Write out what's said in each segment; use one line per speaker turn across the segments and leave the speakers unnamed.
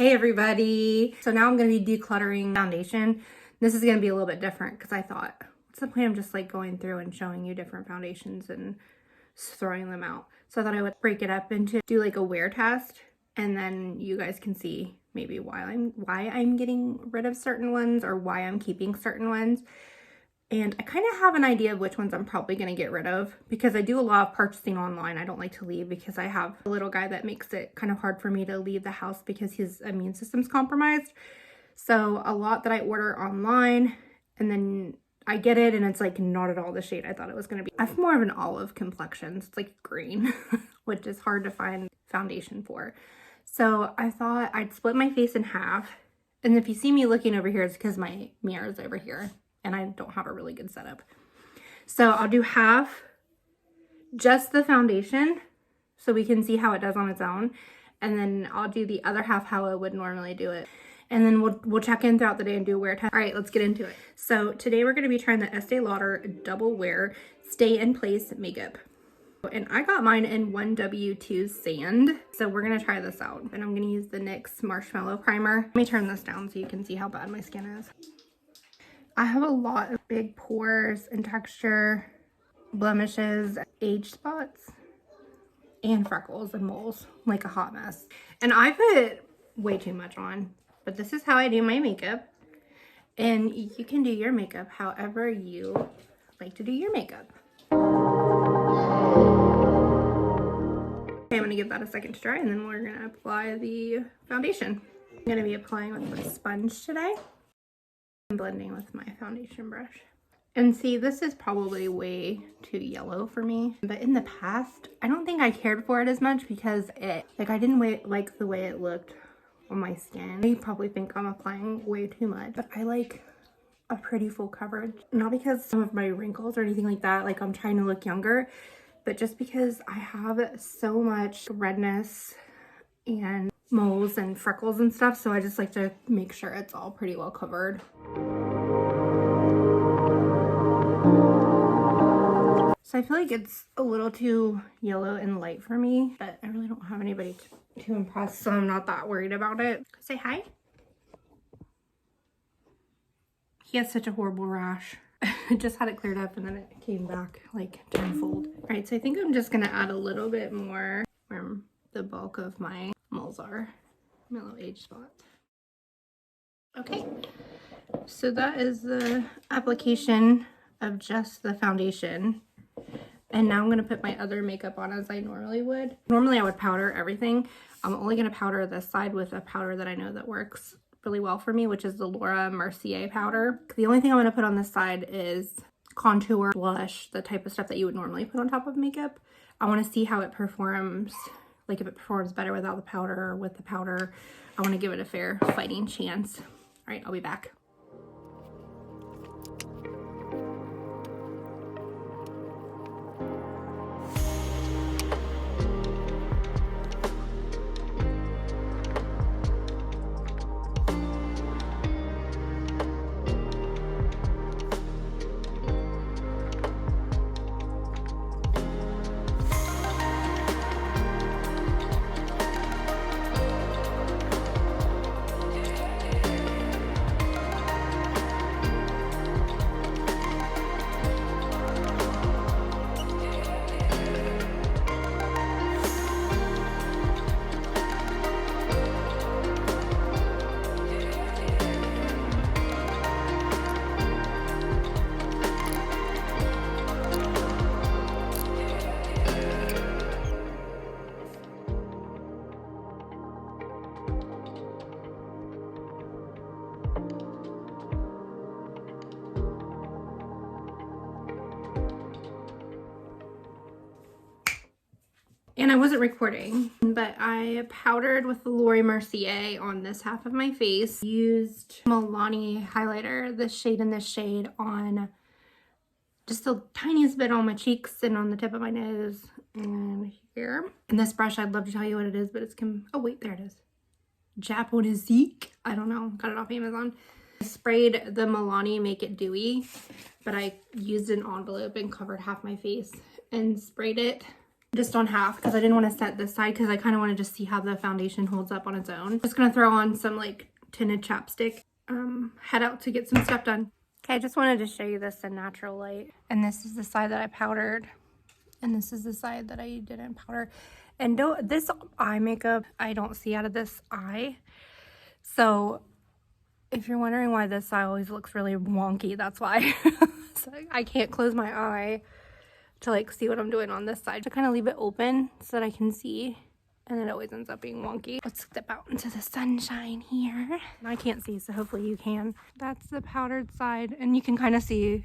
Hey everybody! So now I'm going to be decluttering foundation. This is going to be a little bit different because I thought, what's the point of just like going through and showing you different foundations and throwing them out? So I thought I would break it up into do like a wear test, and then you guys can see maybe why I'm getting rid of certain ones or why I'm keeping certain ones. And I kind of have an idea of which ones I'm probably going to get rid of because I do a lot of purchasing online. I don't like to leave because I have a little guy that makes it kind of hard for me to leave the house because his immune system's compromised. So a lot that I order online, and then I get it and it's like not at all the shade I thought it was going to be. I have more of an olive complexion. It's like green, which is hard to find foundation for. So I thought I'd split my face in half. And if you see me looking over here, it's because my mirror is over here and I don't have a really good setup. So I'll do half just the foundation so we can see how it does on its own. And then I'll do the other half how I would normally do it. And then we'll check in throughout the day and do a wear test. All right, let's get into it. So today we're going to be trying the Estee Lauder Double Wear Stay in Place Makeup. And I got mine in 1W2 Sand. So we're going to try this out. And I'm going to use the NYX Marshmallow Primer. Let me turn this down so you can see how bad my skin is. I have a lot of big pores and texture, blemishes, age spots, and freckles and moles, like a hot mess. And I put way too much on, but this is how I do my makeup. And you can do your makeup however you like to do your makeup. Okay, I'm gonna give that a second to dry and then we're gonna apply the foundation. I'm gonna be applying with a sponge today. I'm blending with my foundation brush. And see, this is probably way too yellow for me. But in the past, I don't think I cared for it as much because I didn't like the way it looked on my skin. You probably think I'm applying way too much, but I like a pretty full coverage. Not because some of my wrinkles or anything like that, like I'm trying to look younger, but just because I have so much redness and moles and freckles and stuff, so I just like to make sure it's all pretty well covered. So I feel like it's a little too yellow and light for me, but I really don't have anybody to impress, so I'm not that worried about it. Say hi. He has such a horrible rash. I just had it cleared up and then it came back like tenfold. All right, so I think I'm just gonna add a little bit more where the bulk of my moles are. Mellow age spot. Okay, so that is the application of just the foundation. And now I'm going to put my other makeup on as I normally would. Normally I would powder everything. I'm only going to powder this side with a powder that I know that works really well for me, which is the Laura Mercier powder. The only thing I'm going to put on this side is contour, blush, the type of stuff that you would normally put on top of makeup. I want to see how it performs, like if it performs better without the powder or with the powder. I want to give it a fair fighting chance. All right, I'll be back. And I wasn't recording, but I powdered with the Laura Mercier on this half of my face. Used Milani highlighter, this shade and this shade, on just the tiniest bit on my cheeks and on the tip of my nose and here. And this brush, I'd love to tell you what it is, but it's oh wait, there it is. Japanosque. I don't know, got it off Amazon. I sprayed the Milani Make It Dewy, but I used an envelope and covered half my face and sprayed it just on half because I didn't want to set this side because I kind of want to just see how the foundation holds up on its own. Just gonna throw on some like tinted chapstick. Head out to get some stuff done. Okay, I just wanted to show you this in natural light. And this is the side that I powdered. And this is the side that I didn't powder. And this eye makeup, I don't see out of this eye. So if you're wondering why this eye always looks really wonky, that's why. So I can't close my eye to like see what I'm doing on this side. To kind of leave it open so that I can see. And it always ends up being wonky. Let's step out into the sunshine here. I can't see, so hopefully you can. That's the powdered side. And you can kind of see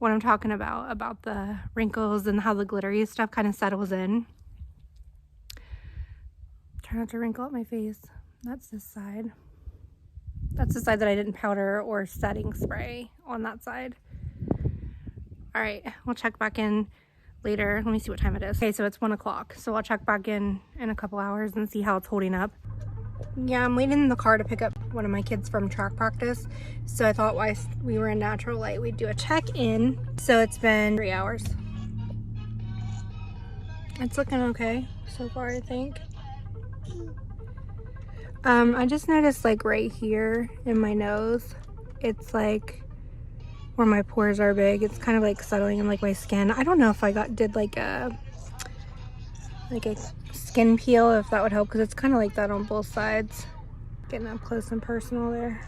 what I'm talking about the wrinkles and how the glittery stuff kind of settles in. Try not to wrinkle up my face. That's this side. That's the side that I didn't powder or setting spray on that side. All right, we'll check back in later. Let me see what time it is. Okay, so it's 1 o'clock. So I'll check back in a couple hours and see how it's holding up. Yeah, I'm waiting in the car to pick up one of my kids from track practice. So I thought while we were in natural light, we'd do a check-in. So it's been 3 hours. It's looking okay so far, I think. I just noticed like right here in my nose, it's like where my pores are big. It's kind of like settling in like my skin. I don't know if I did like a skin peel, if that would help, because it's kind of like that on both sides. Getting up close and personal there.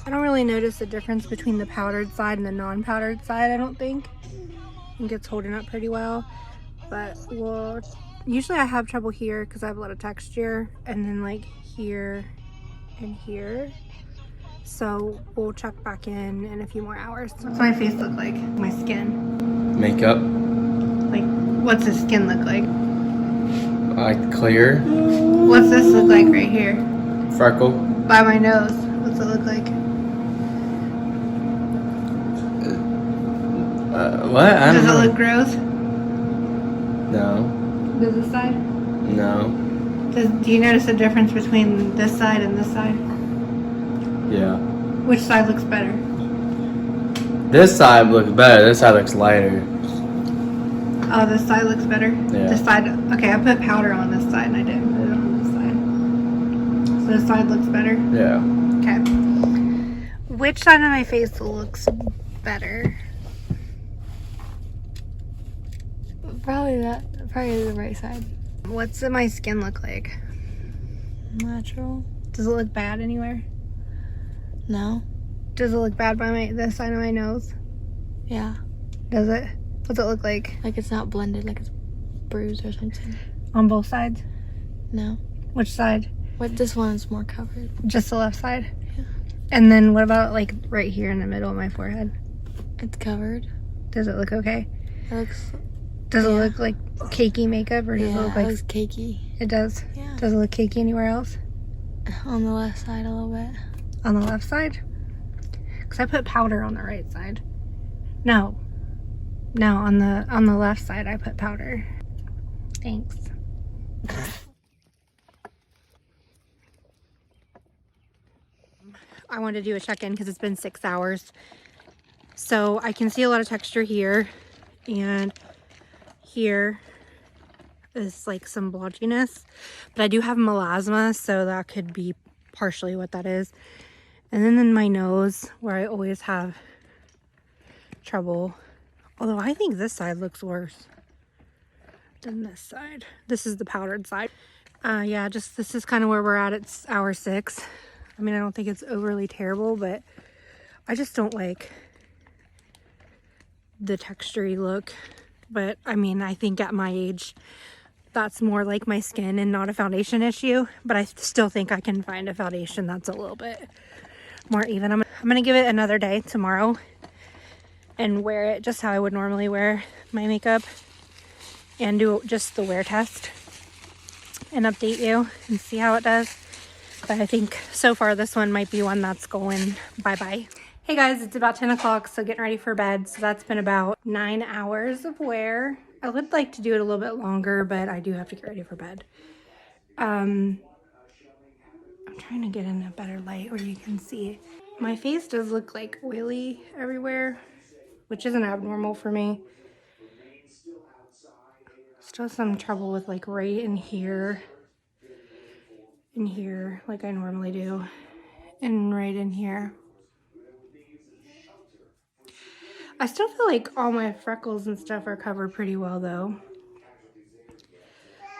I don't really notice the difference between the powdered side and the non-powdered side, I don't think. I think it's holding up pretty well. But usually I have trouble here because I have a lot of texture, and then like here and here. So we'll check back in a few more hours. What's my face look like? My skin?
Makeup.
Like, what's the skin look like?
Clear.
What's this look like right here?
Freckle.
By my nose. What's it look like?
What? I don't know.
Does it look gross?
No.
Does this side?
No.
Do you notice a difference between this side and this side?
Yeah.
Which side looks better?
This side looks better. This side looks lighter.
Oh, this side looks better?
Yeah.
This side, okay, I put powder on this side and I didn't put it on this side. So this side looks better?
Yeah.
Okay. Which side of my face looks better?
Probably the right side.
What's my skin look like?
Natural.
Does it look bad anywhere?
No.
Does it look bad by this side of my nose?
Yeah.
Does it? What's it look like?
Like it's not blended, like it's bruised or something.
On both sides?
No.
Which side?
What? This one's more covered.
Just the left side?
Yeah.
And then what about like right here in the middle of my forehead?
It's covered.
Does it look okay?
It looks.
Does it look like cakey makeup, or does it look like...
it looks cakey.
It does?
Yeah.
Does it look cakey anywhere else?
On the left side a little bit.
On the left side? Because I put powder on the right side. No, on the left side I put powder. Thanks. I wanted to do a check-in because it's been 6 hours. So I can see a lot of texture here, and here is like some blotchiness, but I do have melasma, so that could be partially what that is. And then in my nose, where I always have trouble, although I think this side looks worse than this side. This is the powdered side. Yeah, just this is kind of where we're at. It's hour 6. I mean, I don't think it's overly terrible, but I just don't like the textury look. But I mean, I think at my age, that's more like my skin and not a foundation issue. But I still think I can find a foundation that's a little bit more even. I'm gonna give it another day tomorrow and wear it just how I would normally wear my makeup and do just the wear test and update you and see how it does. But I think so far this one might be one that's going bye-bye. Hey guys, it's about 10 o'clock, so getting ready for bed. So that's been about 9 hours of wear. I would like to do it a little bit longer, but I do have to get ready for bed. I'm trying to get in a better light where you can see. My face does look like oily everywhere, which isn't abnormal for me. Still some trouble with like right in here, like I normally do, and right in here. I still feel like all my freckles and stuff are covered pretty well though.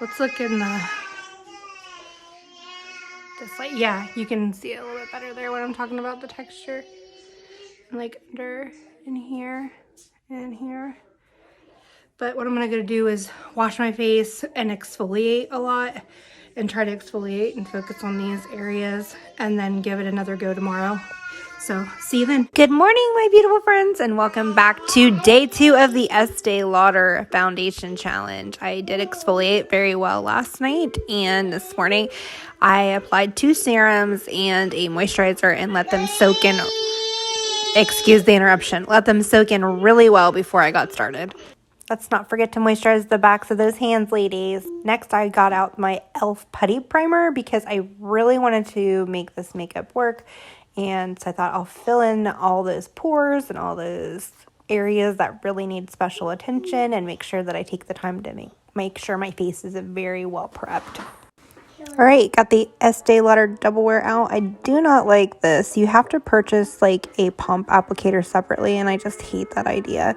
Let's look in the, this light. Yeah, you can see it a little bit better there when I'm talking about the texture. Like under, in here, and in here. But what I'm gonna do is wash my face and exfoliate a lot and try to exfoliate and focus on these areas and then give it another go tomorrow. So see you then. Good morning, my beautiful friends, and welcome back to day 2 of the Estee Lauder Foundation Challenge. I did exfoliate very well last night, and this morning I applied 2 serums and a moisturizer and let them soak in. Excuse the interruption. Let them soak in really well before I got started. Let's not forget to moisturize the backs of those hands, ladies. Next, I got out my e.l.f. Putty Primer because I really wanted to make this makeup work. And so I thought I'll fill in all those pores and all those areas that really need special attention and make sure that I take the time to make sure my face is very well prepped. All right, got the Estee Lauder Double Wear out. I do not like this. You have to purchase like a pump applicator separately, and I just hate that idea.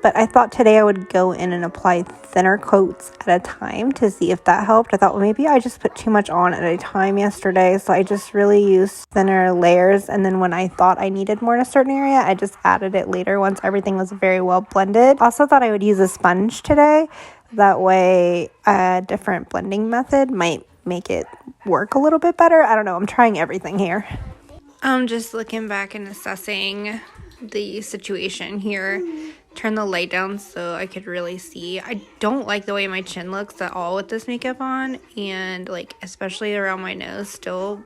But I thought today I would go in and apply thinner coats at a time to see if that helped. I thought, well, maybe I just put too much on at a time yesterday, so I just really used thinner layers. And then when I thought I needed more in a certain area, I just added it later once everything was very well blended. Also thought I would use a sponge today. That way a different blending method might make it work a little bit better. I don't know. I'm trying everything here. I'm just looking back and assessing the situation here. Turn the light down so I could really see. I don't like the way my chin looks at all with this makeup on, and like especially around my nose still.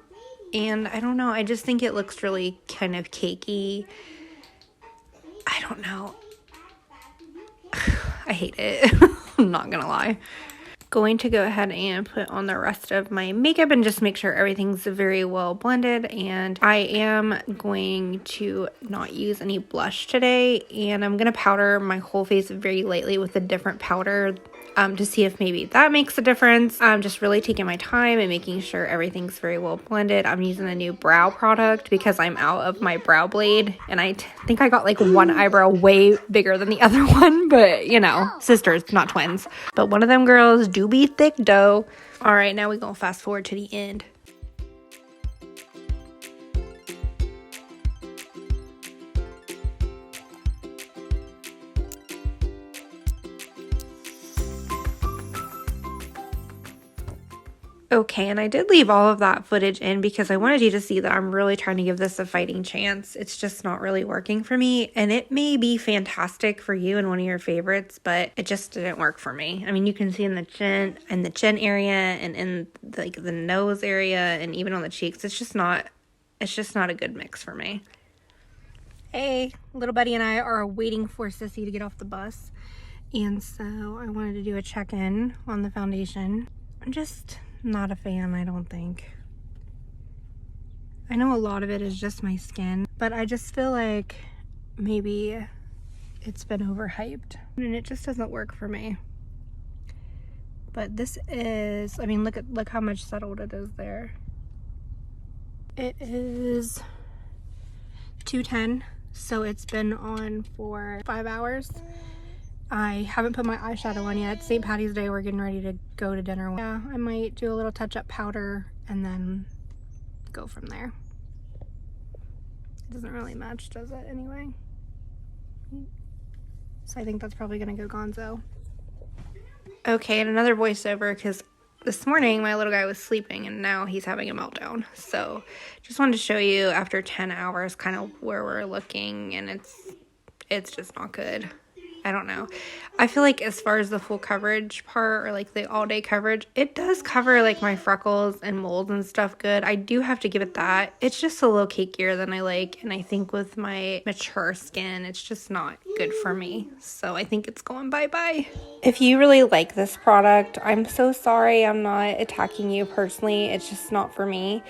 And I don't know, I just think it looks really kind of cakey. I don't know. I hate it. I'm not gonna lie. Going to go ahead and put on the rest of my makeup and just make sure everything's very well blended. And I am going to not use any blush today, and I'm going to powder my whole face very lightly with a different powder to see if maybe that makes a difference. I'm just really taking my time and making sure everything's very well blended. I'm using a new brow product because I'm out of my brow blade, and I think I got like one eyebrow way bigger than the other one, but you know, sisters, not twins. But one of them girls do be thick dough. All right, now we're gonna fast forward to the end. Okay, and I did leave all of that footage in because I wanted you to see that I'm really trying to give this a fighting chance. It's just not really working for me, and it may be fantastic for you and one of your favorites, but it just didn't work for me. I mean, you can see in the chin area and in like the nose area and even on the cheeks, it's just not a good mix for me. Hey, little buddy and I are waiting for Sissy to get off the bus, and so I wanted to do a check-in on the foundation. I'm just not a fan, I don't think. I know a lot of it is just my skin, but I just feel like maybe it's been overhyped and it just doesn't work for me. But this is, I mean, look how much settled it is there. It is 2:10, so it's been on for 5 hours. I haven't put my eyeshadow on yet. St. Patty's Day, we're getting ready to go to dinner. Yeah, I might do a little touch-up powder and then go from there. It doesn't really match, does it, anyway? So I think that's probably gonna go gonzo. Okay, and another voiceover, because this morning my little guy was sleeping and now he's having a meltdown. So just wanted to show you after 10 hours kind of where we're looking, and it's just not good. I don't know. I feel like as far as the full coverage part, or like the all day coverage, it does cover like my freckles and moles and stuff good. I do have to give it that. It's just a little cakier than I like. And I think with my mature skin, it's just not good for me. So I think it's going bye-bye. If you really like this product, I'm so sorry. I'm not attacking you personally. It's just not for me.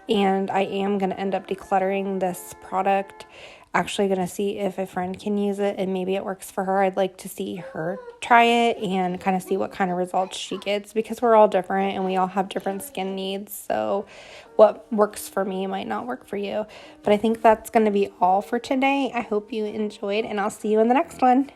And I am going to end up decluttering this product. actually going to see if a friend can use it and maybe it works for her. I'd like to see her try it and kind of see what kind of results she gets, because we're all different and we all have different skin needs. So what works for me might not work for you. But I think that's going to be all for today. I hope you enjoyed, and I'll see you in the next one.